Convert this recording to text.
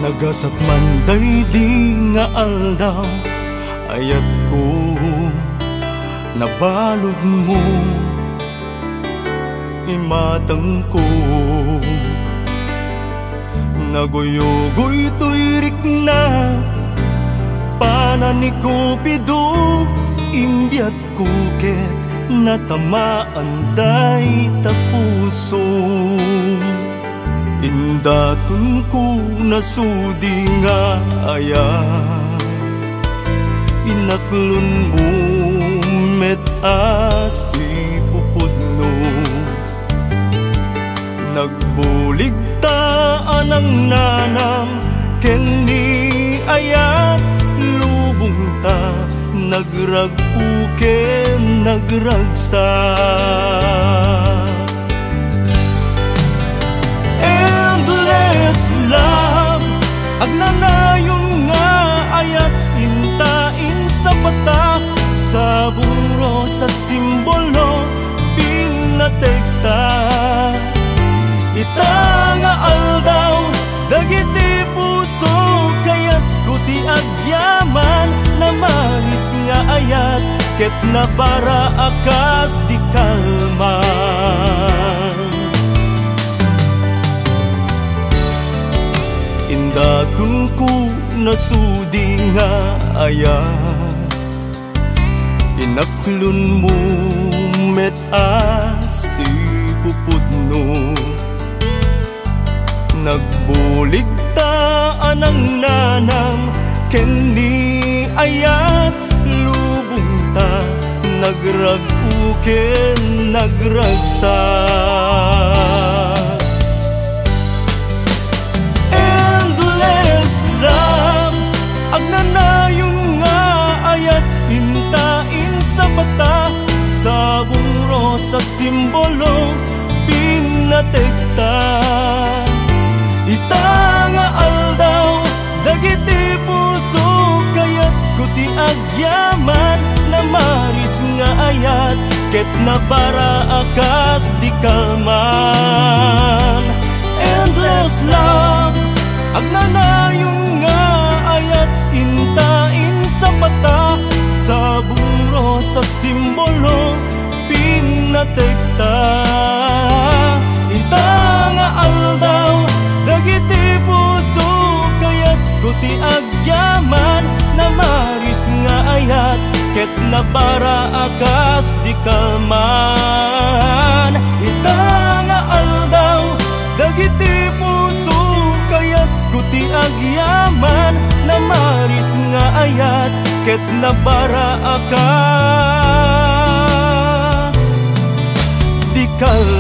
Nagasakman daydi nga aldaw, ayat ko nabalod mo imatang ko. Nagoyogoy tuirik na panan ni Cupido, imbiat kuket natamaan day tapuso. Indatun ko nasudi nga ayat, inaklon mo met asi pupudno. Nagbulig taan ang nanam ken ni ayat lubong ta, nagrag-u ken nagragsa. Endless love, agnanayon nga ayat intain sa bata, sabong rosa simbolo pinatekta. Ita nga aldaw dagiti puso, kayat kuti agyaman na maris nga ayat, ket nabara akas di kalman. Indatun ko nasudi nga ayat, inaklon mo met asi pupudno. Nagbulig taan ang nanam ken ni ayat lubong ta, nagrag-u ken nagragsa. Endless love, agnanayon nga ayat intain sa bata, sabong rosa simbolo pinatekta. Ita nga aldaw dagiti puso, kayat kuti agyaman na maris nga ayat, ket nabara akas di kalman. Endless love, agnanayon nga ayat intain sa bata, sabong rosa simbolo pinatekta. Ita nga aldaw dagiti puso, kayat kuti agyaman na maris nga ayat, ket nabara akas di kalman. Ita nga aldaw dagiti puso, kayat kuti agyaman na maris nga ayat, ket nabara akas di kalman.